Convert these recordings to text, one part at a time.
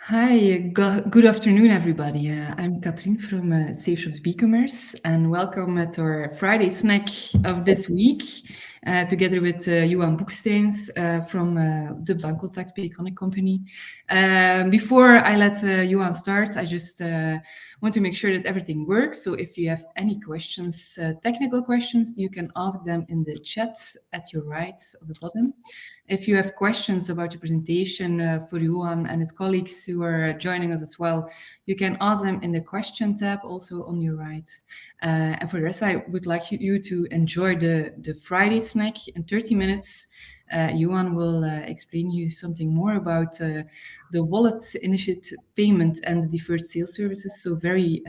Hi, good afternoon, everybody. I'm Katrien from Safe Shops Becommerce, and welcome at our Friday snack of this week, together with Johan Boeksteins from the Bankcontact Payconic company. Before I let Johan start, I just want to make sure that everything works. So if you have any questions, technical questions, you can ask them in the chat at your right of the bottom. If you have questions about the presentation for Johan and his colleagues who are joining us as well, you can ask them in the question tab also on your right. And for the rest, I would like you to enjoy the Friday snack in 30 minutes. Johan will explain you something more about the wallet initiated payment and the deferred sales services. So very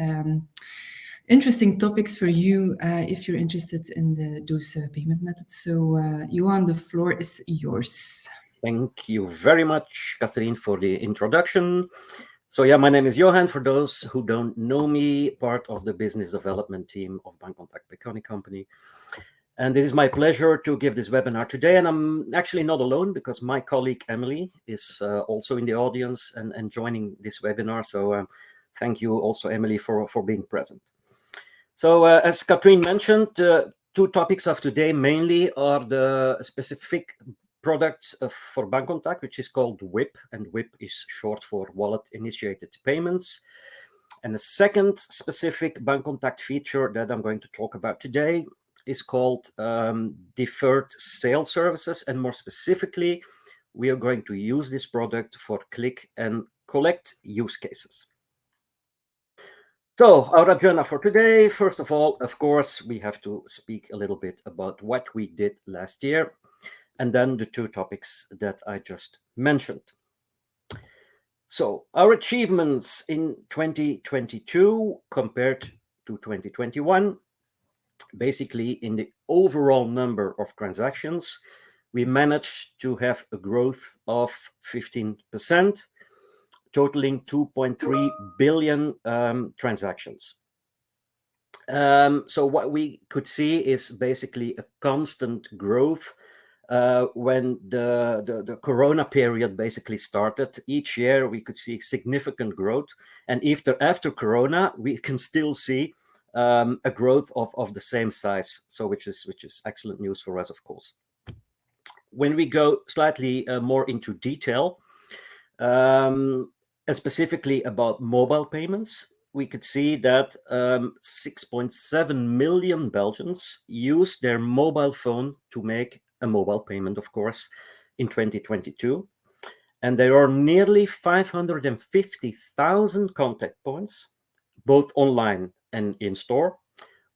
interesting topics for you if you're interested in those payment methods. So, Johan, the floor is yours. Thank you very much, Katrien, for the introduction. So yeah, my name is Johan. For those who don't know me, part of the business development team of Bankcontact Payconic company. And this is my pleasure to give this webinar today. And I'm actually not alone because my colleague Emily is also in the audience and joining this webinar. So thank you also, Emily, for being present. So as Katrien mentioned, two topics of today mainly are the specific product for Bankcontact, which is called WIP, and WIP is short for Wallet Initiated Payments. And the second specific Bankcontact feature that I'm going to talk about today is called Deferred Sale Services, and more specifically, we are going to use this product for click and collect use cases. So our agenda for today, first of all, of course, we have to speak a little bit about what we did last year, and then the two topics that I just mentioned. So our achievements in 2022 compared to 2021, basically in the overall number of transactions, we managed to have a growth of 15%, totaling 2.3 billion transactions. So what we could see is basically a constant growth when the Corona period basically started. Each year we could see significant growth, and after Corona we can still see a growth of the same size. So which is excellent news for us, of course. When we go slightly more into detail, and specifically about mobile payments, we could see that 6.7 million Belgians used their mobile phone to make a mobile payment, of course, in 2022. And there are nearly 550,000 contact points, both online and in store,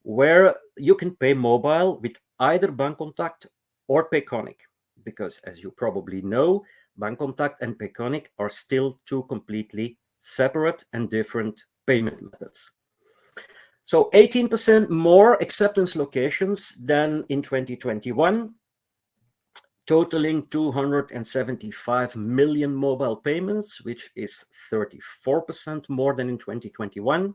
where you can pay mobile with either Bankcontact or Payconic. Because as you probably know, Bankcontact and Payconic are still two completely separate and different payment methods. So 18% more acceptance locations than in 2021, totaling 275 million mobile payments, which is 34% more than in 2021.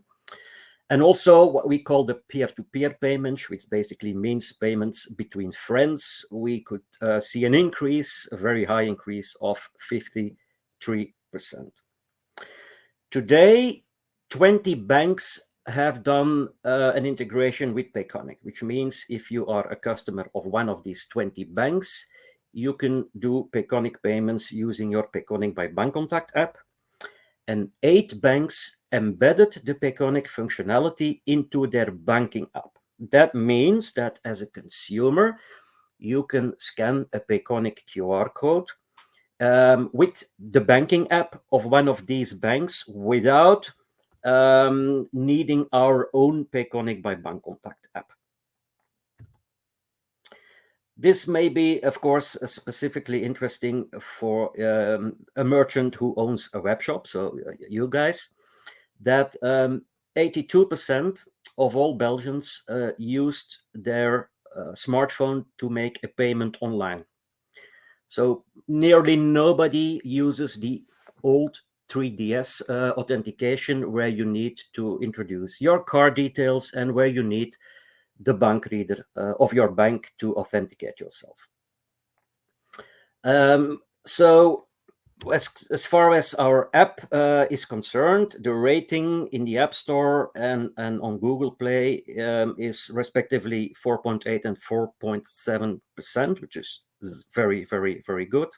And also what we call the peer-to-peer payments, which basically means payments between friends. We could see an increase, a very high increase of 53%. Today, 20 banks have done an integration with Payconic, which means if you are a customer of one of these 20 banks, you can do Payconic payments using your Payconic by Bankcontact app. And 8 banks embedded the Payconic functionality into their banking app. That means that as a consumer, you can scan a Payconic QR code with the banking app of one of these banks without needing our own Payconic by Bankcontact app. This may be, of course, specifically interesting for a merchant who owns a web shop, so you guys, that 82% of all Belgians used their smartphone to make a payment online. So nearly nobody uses the old 3DS authentication where you need to introduce your card details and where you need the bank reader of your bank to authenticate yourself. So as far as our app is concerned, the rating in the App Store and on Google Play is respectively 4.8 and 4.7%, which is very, very, very good.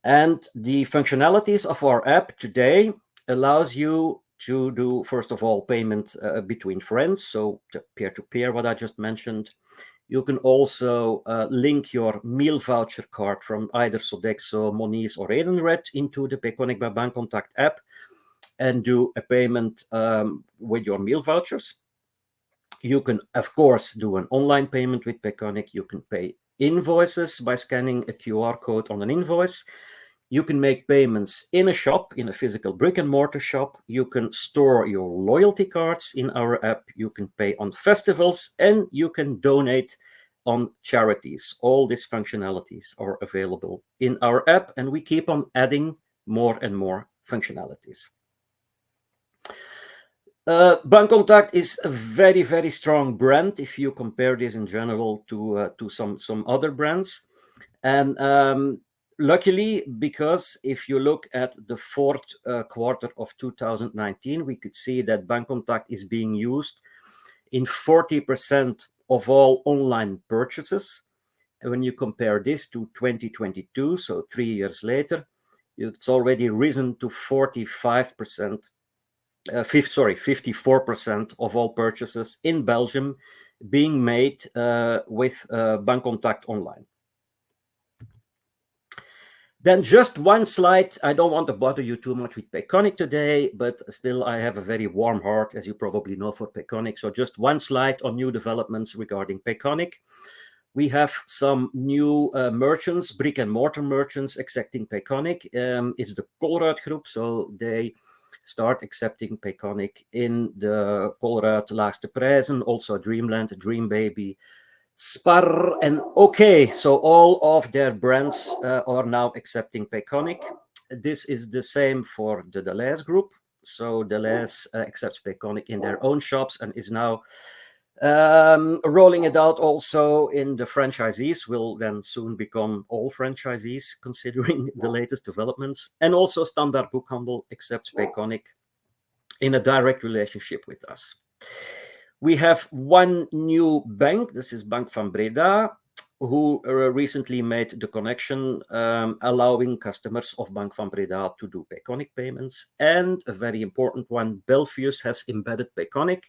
And the functionalities of our app today allows you to do, first of all, payment between friends, so peer-to-peer, what I just mentioned. You can also link your meal voucher card from either Sodexo, Moniz, or Edenred into the Payconic by Bancontact app and do a payment with your meal vouchers. You can, of course, do an online payment with Payconic. You can pay invoices by scanning a QR code on an invoice. You can make payments in a shop, in a physical brick and mortar shop. You can store your loyalty cards in our app. You can pay on festivals and you can donate on charities. All these functionalities are available in our app, and we keep on adding more and more functionalities. Bancontact is a very, very strong brand if you compare this in general to some other brands. And luckily, because if you look at the fourth quarter of 2019, we could see that Bancontact is being used in 40% of all online purchases. And when you compare this to 2022, so 3 years later, it's already risen to 45%. 54% of all purchases in Belgium being made with Bancontact online. Then just one slide. I don't want to bother you too much with Payconic today, but still I have a very warm heart, as you probably know, for Payconic. So just one slide on new developments regarding Payconic. We have some new merchants, brick and mortar merchants accepting Payconic. It's the Colruyt group, so they start accepting Payconic in the Colruyt Laagste Prijzen, also Dreamland, Dream Baby, Spar, and OK. So all of their brands are now accepting Payconic. This is the same for the Deleuze group. So Deleuze accepts Payconic in their own shops and is now rolling it out also in the franchisees, will then soon become all franchisees considering the latest developments. And also Standard Boekhandel accepts Payconic in a direct relationship with us. We have one new bank. This is Bank van Breda, who recently made the connection, allowing customers of Bank van Breda to do Payconic payments. And a very important one, Belfius has embedded Payconic,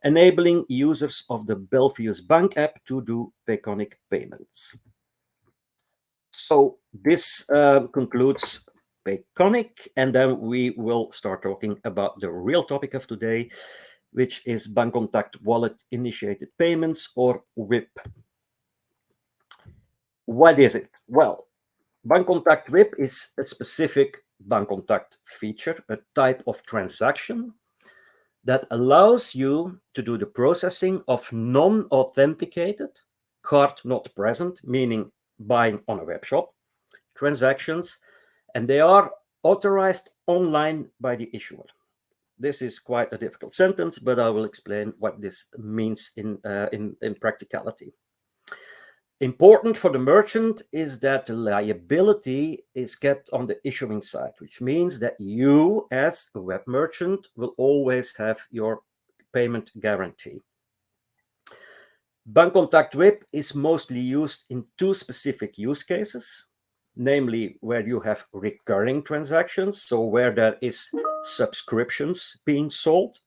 enabling users of the Belfius Bank app to do Payconic payments. So this concludes Payconic, and then we will start talking about the real topic of today, which is Bancontact Wallet Initiated Payments, or WIP. What is it? Well, Bancontact WIP is a specific Bancontact feature, a type of transaction that allows you to do the processing of non-authenticated, card not present, meaning buying on a web shop, transactions, and they are authorized online by the issuer. This is quite a difficult sentence, but I will explain what this means in practicality. Important for the merchant is that the liability is kept on the issuing side, which means that you, as a web merchant, will always have your payment guarantee. Bancontact WIP is mostly used in two specific use cases, namely where you have recurring transactions, so where there is subscriptions being sold,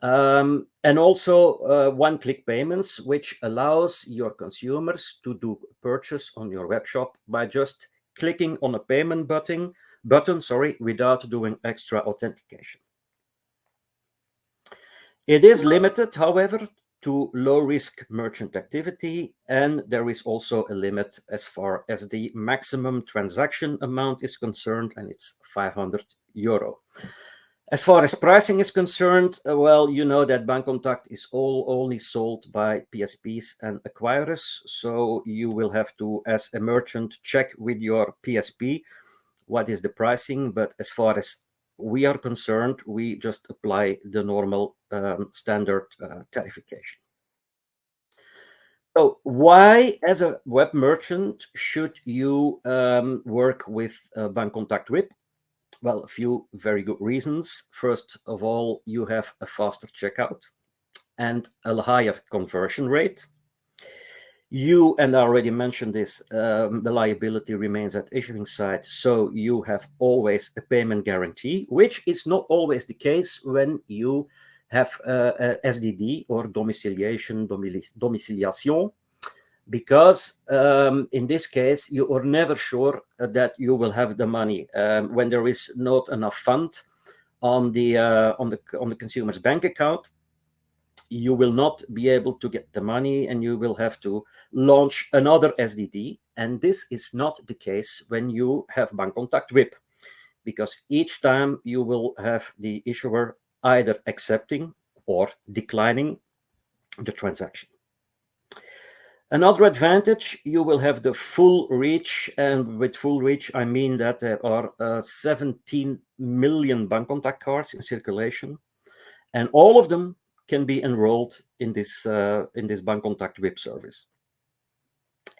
and also one-click payments, which allows your consumers to do purchase on your web shop by just clicking on a payment button, without doing extra authentication. It is limited, however, to low-risk merchant activity, and there is also a limit as far as the maximum transaction amount is concerned, and it's €500. As far as pricing is concerned, well, you know that Bancontact is only sold by PSPs and acquirers, so you will have to, as a merchant, check with your PSP what is the pricing, but as far as we are concerned, we just apply the normal standard tariffication. So why, as a web merchant, should you work with Bancontact Whip? Well, a few very good reasons. First of all, you have a faster checkout and a higher conversion rate. You, and I already mentioned this, the liability remains at issuing side, so you have always a payment guarantee, which is not always the case when you have a SDD or domiciliation, because in this case you are never sure that you will have the money when there is not enough fund on the consumer's bank account. You will not be able to get the money and you will have to launch another SDD. And this is not the case when you have Bancontact Whip, because each time you will have the issuer either accepting or declining the transaction. Another advantage, you will have the full reach, and with full reach, I mean that there are 17 million Bancontact cards in circulation, and all of them can be enrolled in this Bancontact Whip service.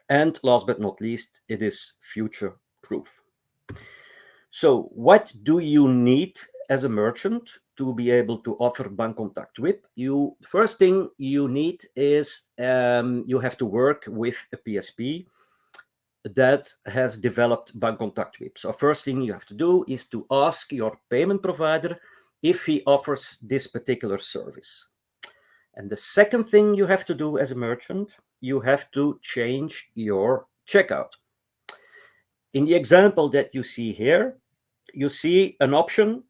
And last but not least, it is future-proof. So what do you need as a merchant to be able to offer Bancontact Whip? First thing you need is you have to work with a PSP that has developed Bancontact Whip. So first thing you have to do is to ask your payment provider if he offers this particular service. And the second thing you have to do as a merchant, you have to change your checkout. In the example that you see here, you see an option,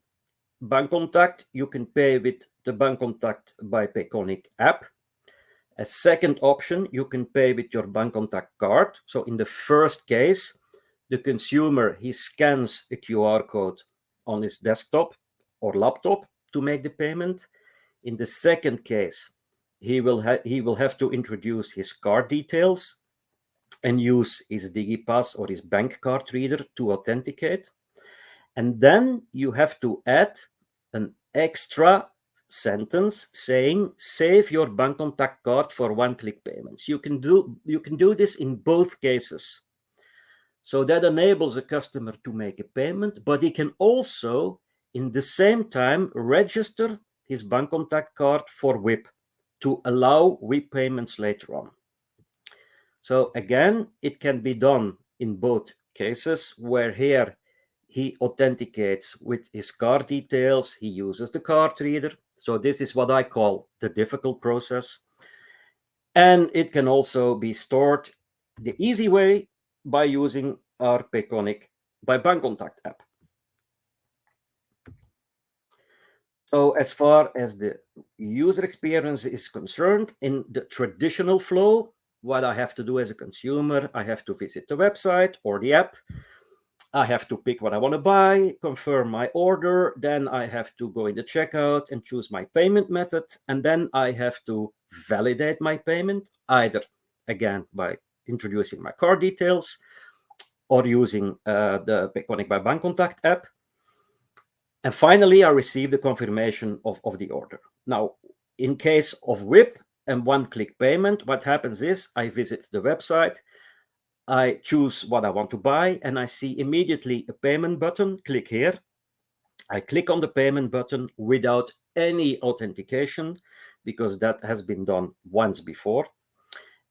Bancontact. You can pay with the Bancontact by Payconic app. A second option, you can pay with your Bancontact card. So in the first case, the consumer, he scans a QR code on his desktop or laptop to make the payment. In the second case, he will have to introduce his card details and use his DigiPass or his bank card reader to authenticate. And then you have to add an extra sentence saying save your Bancontact card for one-click payments. You can do this in both cases. So that enables a customer to make a payment, but he can also, in the same time, register his Bancontact card for Whip to allow Whip payments later on. So again, it can be done in both cases, where here he authenticates with his card details, he uses the card reader. So this is what I call the difficult process. And it can also be stored the easy way by using our Payconic by Bancontact app. So as far as the user experience is concerned, in the traditional flow, what I have to do as a consumer, I have to visit the website or the app. I have to pick what I want to buy, confirm my order, then I have to go in the checkout and choose my payment method, and then I have to validate my payment, either, again, by introducing my card details or using the Payconic by Bancontact app. And finally, I receive the confirmation of the order. Now, in case of Whip and one-click payment, what happens is I visit the website, I choose what I want to buy, and I see immediately a payment button. Click here. I click on the payment button without any authentication, because that has been done once before.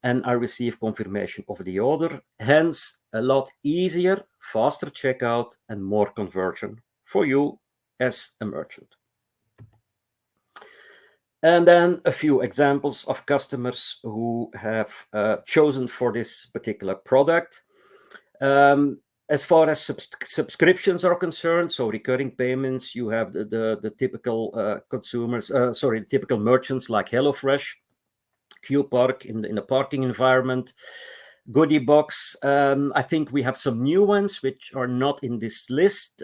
And I receive confirmation of the order. Hence, a lot easier, faster checkout, and more conversion for you as a merchant. And then a few examples of customers who have chosen for this particular product. As far as subscriptions are concerned, so recurring payments, you have the typical typical merchants like HelloFresh, QPark in the parking environment, Goodie Box. I think we have some new ones which are not in this list.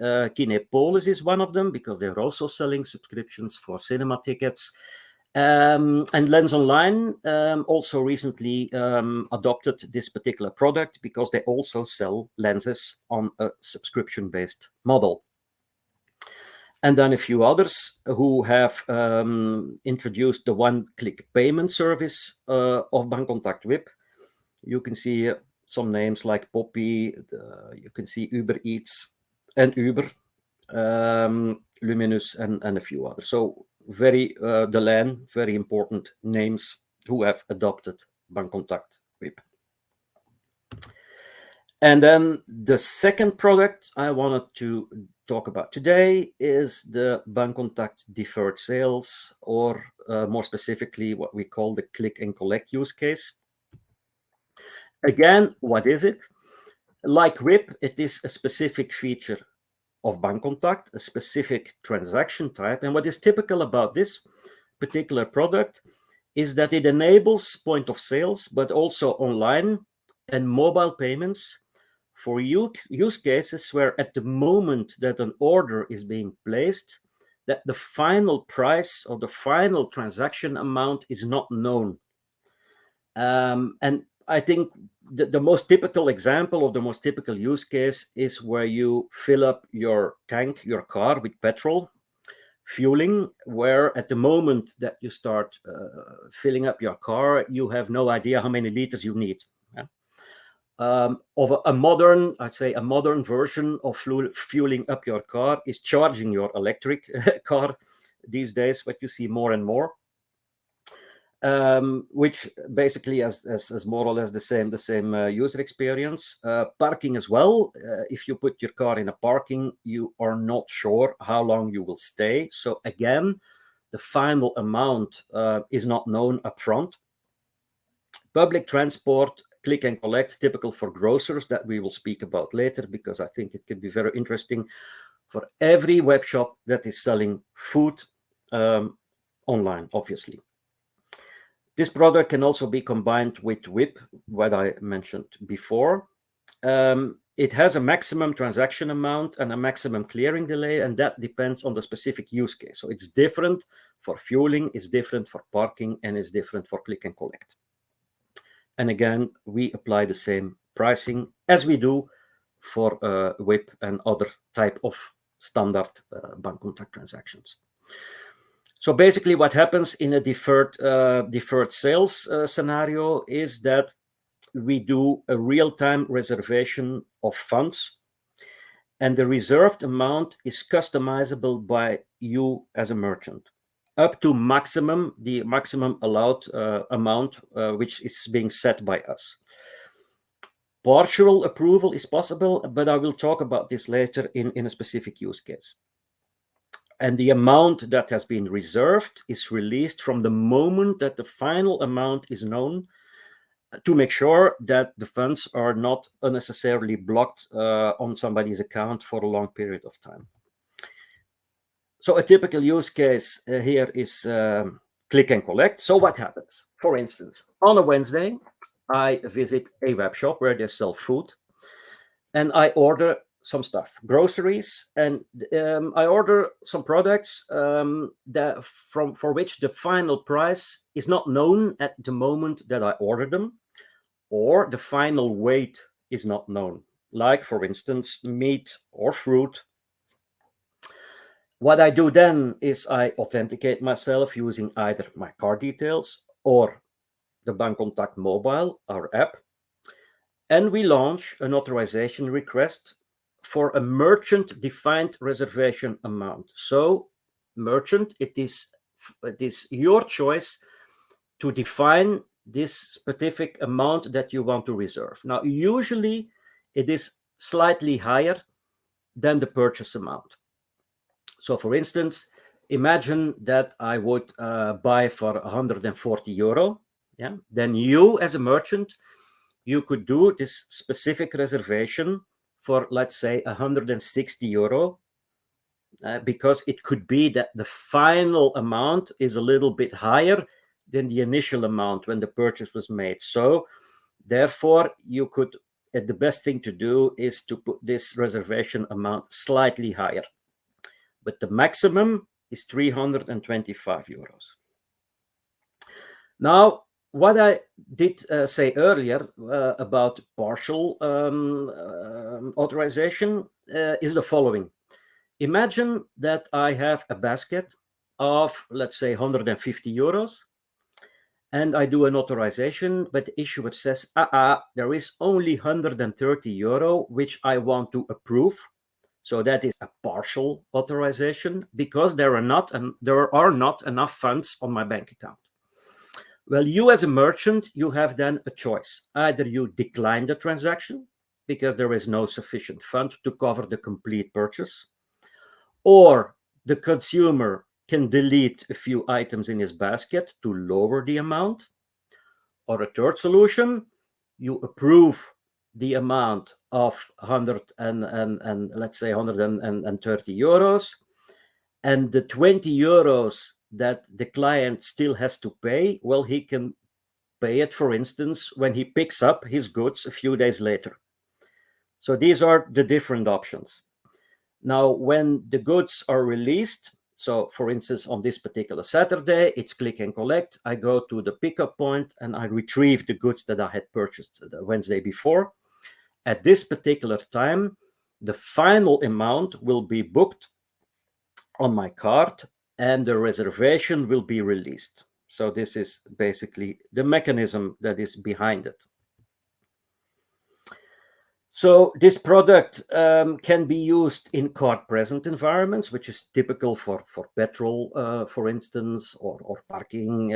Kinepolis is one of them, because they're also selling subscriptions for cinema tickets. And Lens Online also recently adopted this particular product, because they also sell lenses on a subscription-based model. and then a few others who have introduced the one-click payment service of Bancontact Whip. You can see some names like Poppy, you can see Uber Eats and Uber, Luminous, and a few others. So very Delan, very important names who have adopted Bancontact Whip. And then the second product I wanted to talk about today is the Bancontact deferred sales, or more specifically, what we call the click and collect use case. Again, what is it? Like WIP, it is a specific feature of Bancontact, a specific transaction type. And what is typical about this particular product is that it enables point of sales, but also online and mobile payments for use cases where at the moment that an order is being placed, that the final price or the final transaction amount is not known. And I think the most typical example or the most typical use case is where you fill up your tank, your car, with petrol, fueling, where at the moment that you start filling up your car, you have no idea how many liters you need. Yeah? Of a modern, I'd say a modern version of fueling up your car is charging your electric car these days, what you see more and more. Which basically has more or less the same user experience. Parking as well. If you put your car in a parking, you are not sure how long you will stay. So again, the final amount is not known upfront. Public transport, click and collect, typical for grocers, that we will speak about later, because I think it could be very interesting for every web shop that is selling food online, obviously. This product can also be combined with WIP, what I mentioned before. It has a maximum transaction amount and a maximum clearing delay, and that depends on the specific use case. So it's different for fueling, it's different for parking, and it's different for click and collect. And again, we apply the same pricing as we do for WIP and other type of standard Bancontact transactions. So basically what happens in a deferred sales scenario is that we do a real-time reservation of funds, and the reserved amount is customizable by you as a merchant, up to the maximum allowed amount, which is being set by us. Partial approval is possible, but I will talk about this later in a specific use case. And the amount that has been reserved is released from the moment that the final amount is known, to make sure that the funds are not unnecessarily blocked on somebody's account for a long period of time. So a typical use case here is click and collect. So what happens? For instance, on a Wednesday, I visit a web shop where they sell food, and I order some stuff, groceries, and I order some products for which the final price is not known at the moment that I order them, or the final weight is not known, like, for instance, meat or fruit. What I do then is I authenticate myself using either my card details or the Bancontact mobile, our app, and we launch an authorization request for a merchant-defined reservation amount. So, merchant, it is your choice to define this specific amount that you want to reserve. Now, usually it is slightly higher than the purchase amount. So, for instance, imagine that I would buy for 140 euro. Yeah, then you, as a merchant, you could do this specific reservation for, let's say, 160 euro, because it could be that the final amount is a little bit higher than the initial amount when the purchase was made. So therefore, you could, the best thing to do is to put this reservation amount slightly higher. But the maximum is 325 euros. Now, what I did say earlier about partial authorization is the following. Imagine that I have a basket of, let's say, 150 euros, and I do an authorization, but the issuer says, there is only 130 euro, which I want to approve. So that is a partial authorization because there are not enough funds on my bank account. Well, you as a merchant, you have then a choice. Either you decline the transaction because there is no sufficient fund to cover the complete purchase, or the consumer can delete a few items in his basket to lower the amount. Or a third solution, you approve the amount of 100 and let's say 130 euros, and the 20 euros that the client still has to pay, well, he can pay it, for instance, when he picks up his goods a few days later. So these are the different options. Now, when the goods are released, so for instance, on this particular Saturday, it's click and collect. I go to the pickup point and I retrieve the goods that I had purchased the Wednesday before. At this particular time, the final amount will be booked on my card and the reservation will be released. So this is basically the mechanism that is behind it. So this product can be used in card-present environments, which is typical for petrol, for instance, or parking.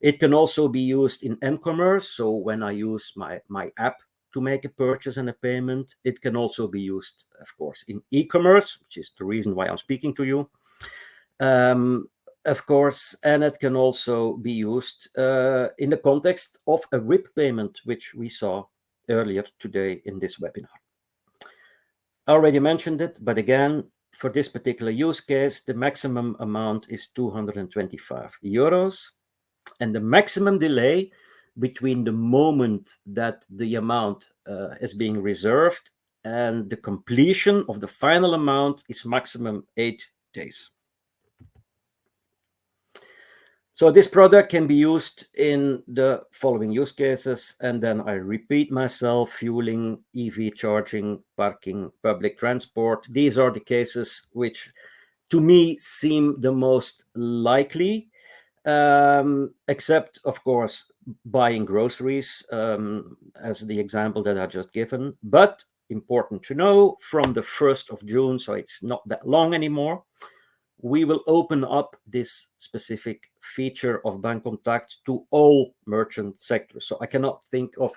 It can also be used in m-commerce. So when I use my app to make a purchase and a payment, it can also be used, of course, in e-commerce, which is the reason why I'm speaking to you. Of course, and it can also be used in the context of a WIP payment, which we saw earlier today in this webinar. I already mentioned it, but again, for this particular use case, the maximum amount is 225 euros, and the maximum delay between the moment that the amount is being reserved and the completion of the final amount is maximum 8 days. So this product can be used in the following use cases, and then I repeat myself: fueling, EV charging, parking, public transport. These are the cases which, to me, seem the most likely, except, of course, buying groceries, as the example that I just given. But important to know, from the 1st of June, so it's not that long anymore, we will open up this specific feature of Bancontact to all merchant sectors. So I cannot think of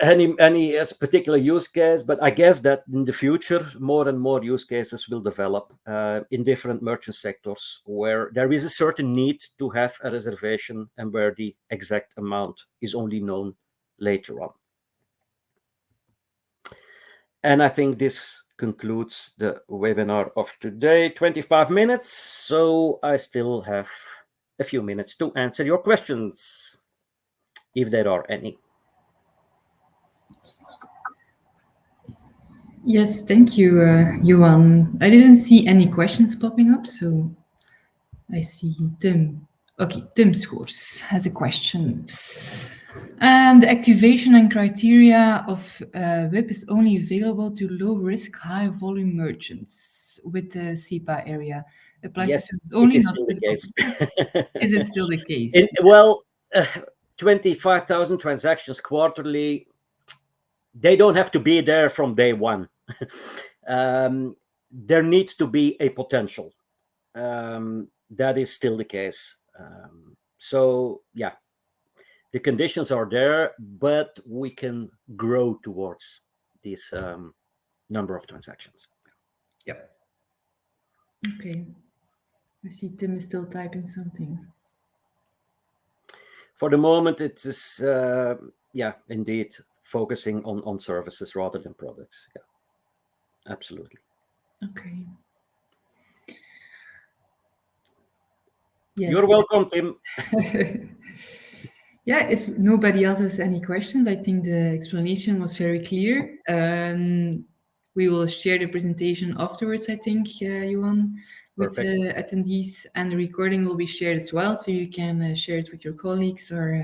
any particular use case, but I guess that in the future, more and more use cases will develop in different merchant sectors where there is a certain need to have a reservation and where the exact amount is only known later on. And I think this concludes the webinar of today, 25 minutes. So I still have a few minutes to answer your questions, if there are any. Yes, thank you, Johan. I didn't see any questions popping up, so I see Tim. Okay, Tim Scores has a question. The activation and criteria of WIP is only available to low-risk, high-volume merchants with the SEPA area. Applies Yes, to only, it is not still the case. Is it still the case? Well, 25,000 transactions quarterly, they don't have to be there from day one. There needs to be a potential. That is still the case. So, yeah, the conditions are there, but we can grow towards this number of transactions. Yep. Okay. I see Tim is still typing something. For the moment, it is, yeah, indeed, focusing on services rather than products. Yeah, absolutely. Okay. Yes. You're welcome, Tim. Yeah, if nobody else has any questions, I think the explanation was very clear. We will share the presentation afterwards, I think, Johan, with the attendees, and the recording will be shared as well, so you can share it with your colleagues or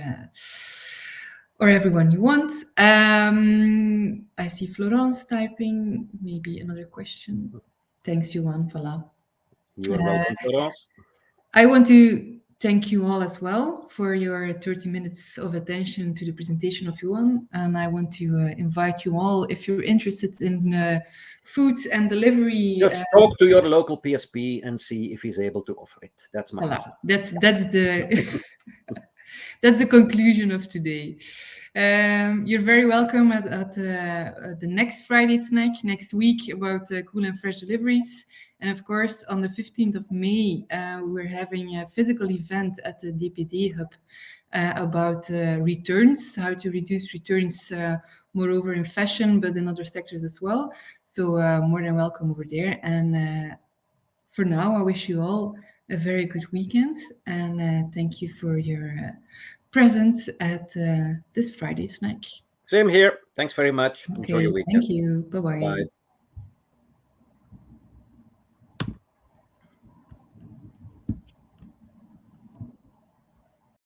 or everyone you want. I see Florence typing. Maybe another question. Thanks, Johan. Voila. You are Uh, welcome, Florence. I want to thank you all as well for your 30 minutes of attention to the presentation of Johan. And I want to invite you all, if you're interested in food and delivery. Just talk to your local PSP and see if he's able to offer it. That's my Voilà, message. that's the that's the conclusion of today. You're very welcome at the next Friday snack next week about cool and fresh deliveries. And of course, on the 15th of May, we're having a physical event at the DPD Hub about returns, how to reduce returns, moreover in fashion, but in other sectors as well. So more than welcome over there. And for now, I wish you all a very good weekend, and thank you for your presence at this Friday snack. Same here. Thanks very much. Enjoy your Okay, thank weekend. you. Bye bye. Bye.